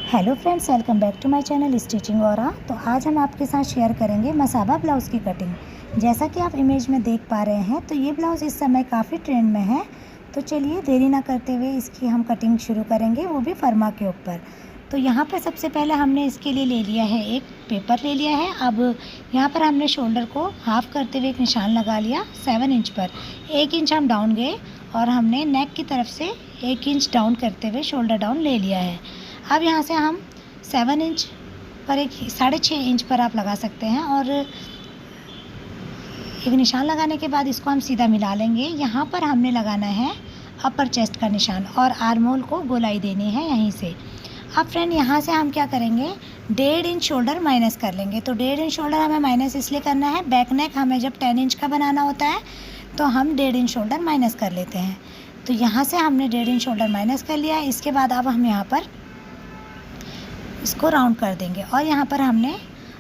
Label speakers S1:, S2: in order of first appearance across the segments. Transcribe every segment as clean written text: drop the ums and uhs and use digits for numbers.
S1: Hello friends, welcome back to my channel stitching aura. तो आज हम आपके साथ शेयर करेंगे मसाबा ब्लाउज़ की कटिंग। जैसा कि आप इमेज में देख पा रहे हैं तो ये ब्लाउज़ इस समय काफ़ी ट्रेंड में है। तो चलिए देरी ना करते हुए इसकी हम कटिंग शुरू करेंगे, वो भी फर्मा के ऊपर। तो यहाँ पर सबसे पहले हमने इसके लिए ले लिया है, एक पेपर ले लिया है। अब यहाँ पर हमने शोल्डर को हाफ़ करते हुए एक निशान लगा लिया 7 इंच पर। 1 इंच हम डाउन गए और हमने नेक की तरफ से 1 इंच डाउन करते हुए शोल्डर डाउन ले लिया है। अब यहाँ से हम 7 इंच पर एक 6.5 इंच पर आप लगा सकते हैं और एक निशान लगाने के बाद इसको हम सीधा मिला लेंगे। यहाँ पर हमने लगाना है अपर चेस्ट का निशान और आर्म होल को गोलाई देनी है यहीं से। अब फ्रेंड यहाँ से हम क्या करेंगे, 1.5 इंच शोल्डर माइनस कर लेंगे। तो 1.5 इंच शोल्डर हमें माइनस इसलिए करना है, बैक नेक हमें जब 10 इंच का बनाना होता है तो हम 1.5 इंच शोल्डर माइनस कर लेते हैं। तो यहाँ से हमने 1.5 इंच शोल्डर माइनस कर लिया है। इसके बाद अब हम यहाँ पर इसको राउंड कर देंगे और यहाँ पर हमने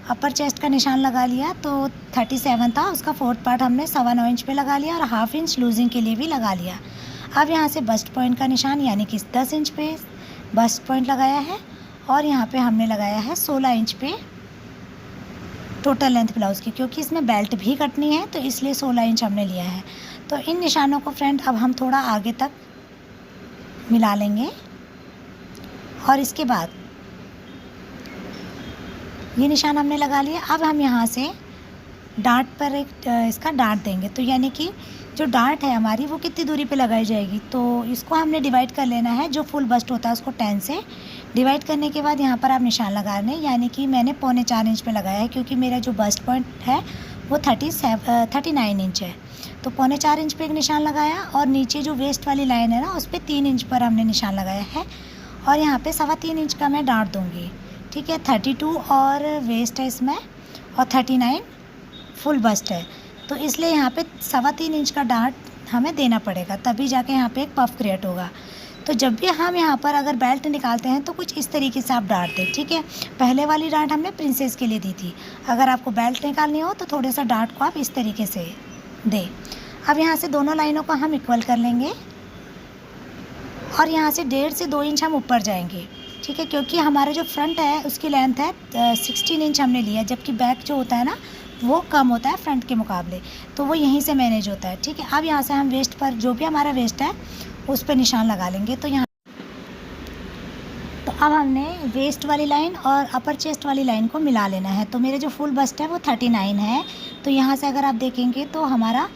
S1: अपर चेस्ट का निशान लगा लिया। तो 37 था, उसका 4th पार्ट हमने 9.25 इंच पे लगा लिया और 1/2 इंच लूजिंग के लिए भी लगा लिया। अब यहाँ से बस्ट पॉइंट का निशान यानी कि 10 इंच पे बस्ट पॉइंट लगाया है और यहाँ पे हमने लगाया है 16 इंच पे टोटल लेंथ ब्लाउज़ की, क्योंकि इसमें बेल्ट भी कटनी है तो इसलिए 16 इंच हमने लिया है। तो इन निशानों को फ्रेंड अब हम थोड़ा आगे तक मिला लेंगे और इसके बाद ये निशान हमने लगा लिया। अब हम यहाँ से डार्ट पर एक इसका डार्ट देंगे। तो यानी कि जो डार्ट है हमारी वो कितनी दूरी पे लगाई जाएगी, तो इसको हमने डिवाइड कर लेना है। जो फुल बस्ट होता है उसको 10 से डिवाइड करने के बाद यहाँ पर आप निशान लगा लें। यानी कि मैंने 3.25 इंच पे लगाया है, क्योंकि मेरा जो बस्ट पॉइंट है वो 39 इंच है। तो 3.25 इंच पे एक निशान लगाया और नीचे जो वेस्ट वाली लाइन है ना उस पर 3 इंच पर हमने निशान लगाया है और यहाँ पे 3.25 इंच का मैं डार्ट दूँगी। ठीक है, 32 और वेस्ट है इसमें और 39 फुल बस्ट है, तो इसलिए यहाँ पे 3.25 इंच का डार्ट हमें देना पड़ेगा, तभी जाके यहाँ पे एक पफ क्रिएट होगा। तो जब भी हम यहाँ पर अगर बेल्ट निकालते हैं तो कुछ इस तरीके से आप डार्ट दें। ठीक है, पहले वाली डार्ट हमने प्रिंसेस के लिए दी थी, अगर आपको बेल्ट निकालनी हो तो थोड़े सा डार्ट को आप इस तरीके से दें। अब यहाँ से दोनों लाइनों को हम इक्वल कर लेंगे और यहाँ से 1.5 से 2 इंच हम ऊपर जाएंगे। ठीक है, क्योंकि हमारा जो फ्रंट है उसकी लेंथ है 16 इंच हमने लिया, जबकि बैक जो होता है ना वो कम होता है फ्रंट के मुकाबले, तो वो यहीं से मैनेज होता है। ठीक है, अब यहाँ से हम वेस्ट पर जो भी हमारा वेस्ट है उस पर निशान लगा लेंगे। तो अब हमने वेस्ट वाली लाइन और अपर चेस्ट वाली लाइन को मिला लेना है। तो मेरे जो फुल बस्ट है वो 39 है। तो यहाँ से अगर आप देखेंगे तो हमारा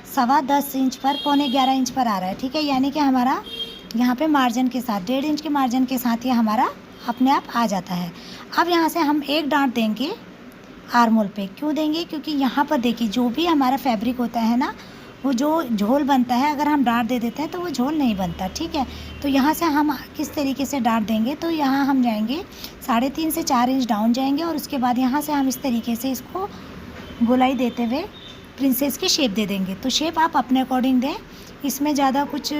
S1: 10.25 इंच पर 11.25 इंच पर आ रहा है। ठीक है, यानी कि हमारा यहाँ पे मार्जिन के साथ 1.5 इंच के मार्जिन के साथ ये हमारा अपने आप आ जाता है। अब यहाँ से हम एक डांट देंगे आर्म होल पे। क्यों देंगे, क्योंकि यहाँ पर देखिए जो भी हमारा फैब्रिक होता है ना वो जो झोल बनता है, अगर हम डार्ट दे देते हैं तो वो झोल नहीं बनता। ठीक है, तो यहाँ से हम किस तरीके से डार्ट देंगे, तो यहाँ हम जाएंगे 3.5 से 4 इंच डाउन जाएंगे और उसके बाद यहाँ से हम इस तरीके से इसको गोलाई देते हुए प्रिंसेस की शेप दे देंगे। तो शेप आप अपने अकॉर्डिंग दें, इसमें ज़्यादा कुछ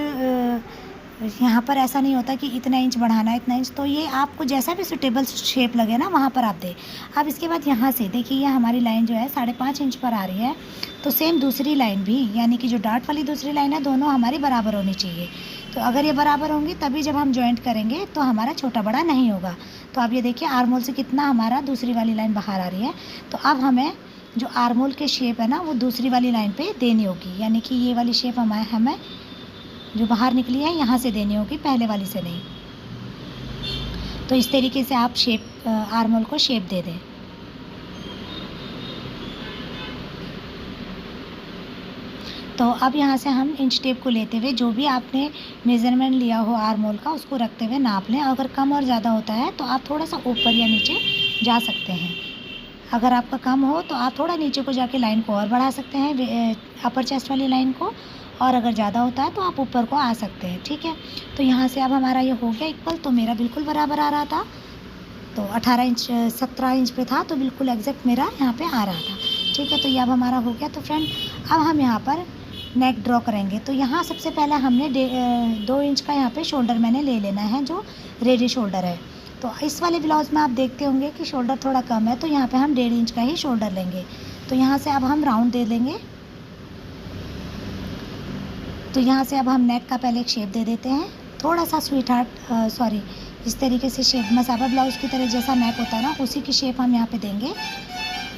S1: यहाँ पर ऐसा नहीं होता कि इतना इंच बढ़ाना है इतना इंच, तो ये आपको जैसा भी सूटेबल शेप लगे ना वहाँ पर आप दें। अब इसके बाद यहाँ से देखिए ये हमारी लाइन जो है 5.5 इंच पर आ रही है। तो सेम दूसरी लाइन भी, यानी कि जो डार्ट वाली दूसरी लाइन है, दोनों हमारी बराबर होनी चाहिए। तो अगर ये बराबर होंगी तभी जब हम जॉइंट करेंगे तो हमारा छोटा बड़ा नहीं होगा। तो आप ये देखिए आर्म होल से कितना हमारा दूसरी वाली लाइन बाहर आ रही है। तो अब हमें जो आर्म होल के शेप है ना वो दूसरी वाली लाइन पर देनी होगी, यानी कि ये वाली शेप हमें जो बाहर निकली है यहाँ से देनी होगी, पहले वाली से नहीं। तो इस तरीके से आप शेप आर्म होल को शेप दे दें। तो अब यहाँ से हम इंच टेप को लेते हुए जो भी आपने मेज़रमेंट लिया हो आर्म होल का उसको रखते हुए नाप लें। अगर कम और ज़्यादा होता है तो आप थोड़ा सा ऊपर या नीचे जा सकते हैं। अगर आपका कम हो तो आप थोड़ा नीचे को जाके लाइन को और बढ़ा सकते हैं, अपर चेस्ट वाली लाइन को, और अगर ज़्यादा होता है तो आप ऊपर को आ सकते हैं। ठीक है, तो यहाँ से अब हमारा ये हो गया इक्वल। तो मेरा बिल्कुल बराबर आ रहा था, तो 18 इंच 17 इंच पे था, तो बिल्कुल एग्जैक्ट मेरा यहाँ पे आ रहा था। ठीक है, तो ये अब हमारा हो गया। तो फ्रेंड अब हम यहाँ पर नेक ड्रॉ करेंगे। तो यहाँ सबसे पहले हमने 2 इंच का यहाँ पे शोल्डर मैंने ले लेना है, जो रेडी शोल्डर है। तो इस वाले ब्लाउज़ में आप देखते होंगे कि शोल्डर थोड़ा कम है, तो यहाँ पे हम 1.5 इंच का ही शोल्डर लेंगे। तो यहाँ से अब हम राउंड दे देंगे। तो यहाँ से अब हम नेक का पहले एक शेप दे देते हैं, थोड़ा सा स्वीट हार्ट इस तरीके से शेप मसाबा ब्लाउज़ की तरह जैसा नेक होता है ना, उसी की शेप हम यहाँ पे देंगे।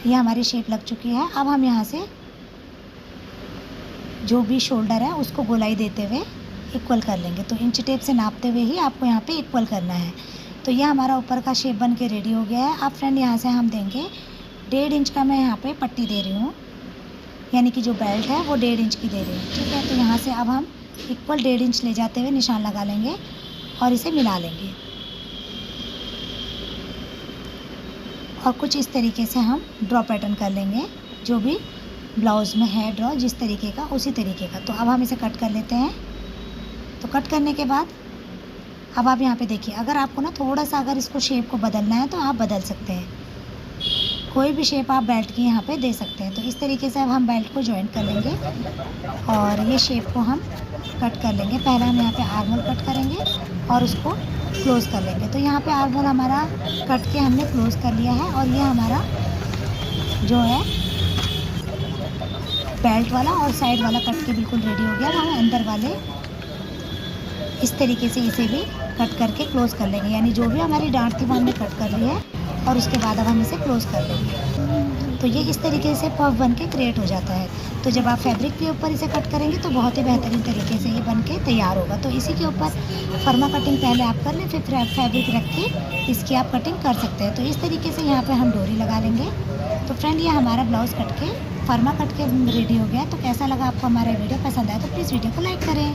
S1: ये हमारी शेप लग चुकी है। अब हम यहाँ से जो भी शोल्डर है उसको गोलाई देते हुए इक्वल कर लेंगे। तो इंच टेप से नापते हुए ही आपको यहाँ पे इक्वल करना है। तो ये हमारा ऊपर का शेप बन के रेडी हो गया है। अब फ्रेंड यहाँ से हम देंगे 1.5 इंच का मैं यहाँ पे पट्टी दे रही हूँ, यानी कि जो बेल्ट है वो 1.5 इंच की दे रही हूँ। ठीक है, तो यहाँ से अब हम इक्वल 1.5 इंच ले जाते हुए निशान लगा लेंगे और इसे मिला लेंगे। और कुछ इस तरीके से हम ड्रॉ पैटर्न कर लेंगे, जो भी ब्लाउज़ में है ड्रॉ जिस तरीके का उसी तरीके का। तो अब हम इसे कट कर लेते हैं। तो कट करने के बाद अब आप यहाँ पे देखिए, अगर आपको ना थोड़ा सा अगर इसको शेप को बदलना है तो आप बदल सकते हैं। कोई भी शेप आप बेल्ट की यहाँ पे दे सकते हैं। तो इस तरीके से अब हम बेल्ट को जॉइन कर लेंगे और ये शेप को हम कट कर लेंगे। पहले हम यहाँ पे आर्मोल कट करेंगे और उसको क्लोज़ कर लेंगे। तो यहाँ पे आर्मोल हमारा कट के हमने क्लोज़ कर लिया है और ये हमारा जो है बेल्ट वाला और साइड वाला कट के बिल्कुल रेडी हो गया। अब हम अंदर वाले इस तरीके से इसे भी कट करके क्लोज़ कर लेंगे, यानी जो भी हमारी डांट थी वो हमने कट कर ली है और उसके बाद अब हम इसे क्लोज़ कर लेंगे। तो ये इस तरीके से पफ बन के क्रिएट हो जाता है। तो जब आप फैब्रिक के ऊपर इसे कट करेंगे तो बहुत ही बेहतरीन तरीके से ये बन के तैयार होगा। तो इसी के ऊपर फर्मा कटिंग पहले आप कर लें, फिर फैब्रिक रख के इसकी आप कटिंग कर सकते हैं। तो इस तरीके से यहाँ पर हम डोरी लगा लेंगे। तो फ्रेंड ये हमारा ब्लाउज़ कट के फर्मा कट के रेडी हो गया। तो कैसा लगा आपको हमारा वीडियो? पसंद आया तो प्लीज़ वीडियो को लाइक करें।